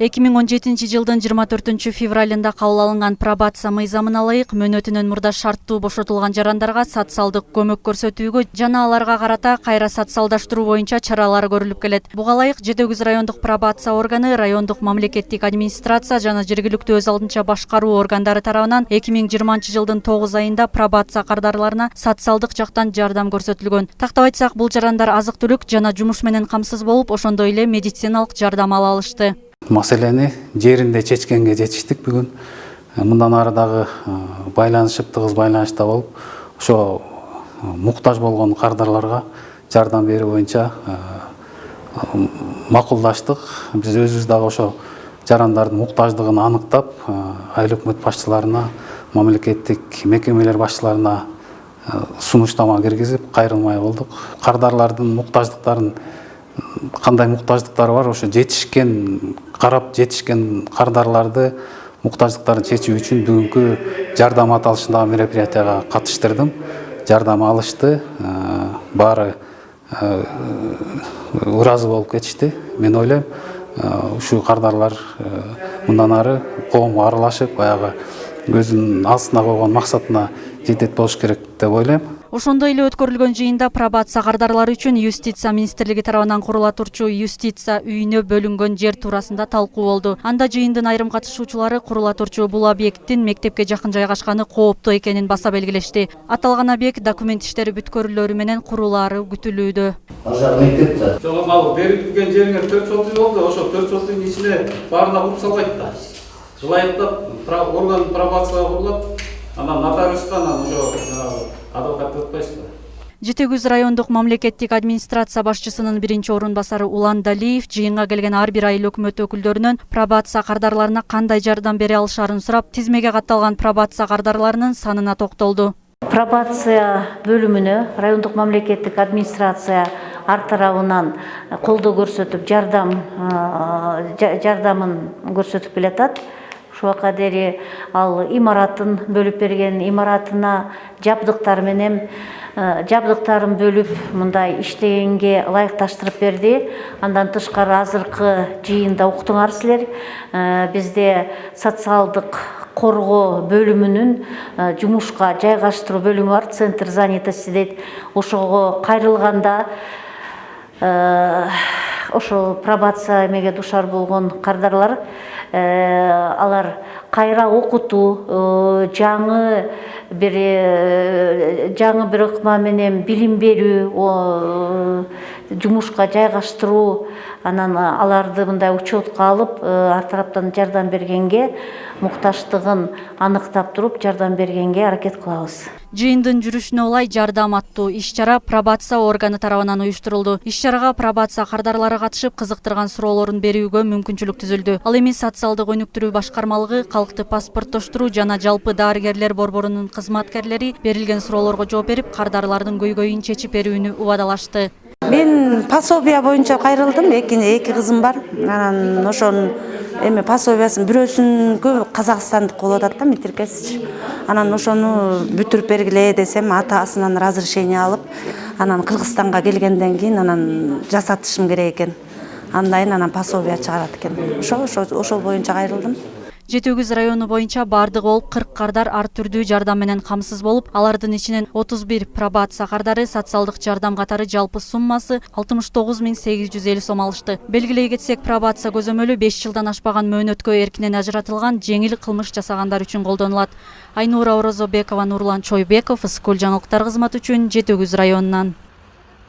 2017 жылдын 24 февралында кабыл алынган пробация мыйзамына ылайык мөөнөтүнөн мурда шарттуу бошотулган жарандарга социалдык көмөк көрсөтүүгө жана аларга карата кайра социалдаштыруу боюнча чаралар көрүлүп келет. Буга ылайык Жети-Өгүз райондук пробация органы, райондук мамлекеттик администрация жана жергиликтүү өз алдынча башкаруу органдары тарабынан 2020 жылдын 9 айында пробация кардарларына социалдык жактан жардам көрсөтүлгөн. Тактап айтсак, бул жарандар азык-түлүк жана жумуш менен камсыз болуп, ошондой эле медициналык жардам ала алышты. Маселени жеринде чечкенге жетиштик бүгүн. Мындан ары дагы байланышып, тыгыз байланышта болуп, ошо муктаж болгон кардарларга жардам берүү боюнча макулдаштык. Биз өзүбүз дагы ошо жарандардын муктаждыгын аныктап, айыл өкмөт башчыларына, мамлекеттик мекемелер башчыларына сунуштама киргизип, кайрылмай болдук. Кардарлардын муктаждыктарын кандай муктаждыктары бар, ошо карап жетишкен кардарларды муктаждыктарын чечүү үчүн бүгүнкү жардам аталышындагы мероприятияга катыштырдым. Жардам алышты, баары ыраазы болуп кетишти. Мен ойлойм, ушул кардарлар мындан ары коомго аралашып, баягы өзүнүн алсына койгон максатына жетет болуш керек деп ойлойм. Ошондой эле өткөрүлгөн жыйында пробация кардарлары үчүн юстиция министрлиги тарабынан курула турчу юстиция үйүнө бөлүнгөн жер туурасында талкуу болду. Анда жыйындын айрым катышуучулары курула турчу бул объекттин мектепке жакын жайгашканы кооптуу экенин баса белгилешти. Аталган объект документ иштери бүткөрүлөрү менен курулаары күтүлүүдө. Жок, ал берилген жериңер 4 сотый болду. Ошо 4 сотыйдын ичине баарына куруп салбайт да. Ылайыктап орган пробация курулат. Анан нотариустан ошо адвокат өтпөйсүз. Жети-Өгүз райондук мамлекеттик администрация башчысынын биринчи орун басары Улан Далиев жыйынга келген ар бир айыл өкмөт өкүлдөрүнөн пробация кардарларына кандай жардам бере алышарын сурап, тизмеге катталган пробация кардарларынын санына токтолду. Пробация бөлүмүнө райондук мамлекеттик администрация ар тарабынан колдоо көрсөтүп, жардамын көрсөтүп келатат. Ушуга дери ал имаратын бөлүп берген, имаратына жабдыктар менен жабдыктарын бөлүп, мындай иштегенге ылайыкташтырып берди. Андан тышкары азыркы жыйында уктуңар силер, бизде социалдык коргоо бөлүмүнүн жумушка жайгаштыруу бөлүмү бар, центр занятости дейт. Ошого кайрылганда ошо пробация эмеге душар болгон кардарлар, алар кайра окутуу, жаңы бир ыкма менен билим берүү, жумушка жайгаштыруу, анан аларды мындай учетко алып, ар тараптан жардам бергенге, мукташтыгын аныктап туруп, жардам бергенге аракет кылабыз. Жыйындын жүрүшүнө улай жардам аттуу иш-чара пробация органы тарабынан уюштурулду. Иш-чарага пробация кардарлары катышып, кызыктырган суроолорун берүүгө мүмкүнчүлүк түзүлдү. Ал эми социалдык өнүктүрүү башкармалыгы, калкты паспорттоштуруу жана жалпы дарыгерлер борборунун кызматкерлери берилген суроолорго жооп берип, кардарлардын көйгөйүн чечип берүүнү убадалашты. Мен пособия боюнча кайрылдым, эки кызым бар. Анан ошонун пособиясын бирөөсүнкү казакстандык болуп атат да, метиркеси. Анан ошону бүтүрүп бергиле десем, атасынан разрешение алып, анан Кыргызстанга келгенден кийин анан жасатышым керек экен. Андайын анан пособия чыгарат экен. Ошол боюнча кайрылдым. Жети-Өгүз району боюнча бардыгы болуп 40 кардар ар түрдүү жардам менен камсыз болуп, алардын ичинен 31 пробация кардары социалдык жардам катары жалпы суммасы 69.850 сом алышты. Белгилей кетсек, пробация көзөмөлү 5 жылдан ашпаган мөөнөткө эркинен ажыратылган жеңил кылмыш жасагандар үчүн колдонулат. Айнура Орозобекова, Нурлан Чойбеков, Скул жаңылыктар кызматы үчүн Жети-Өгүз районунан.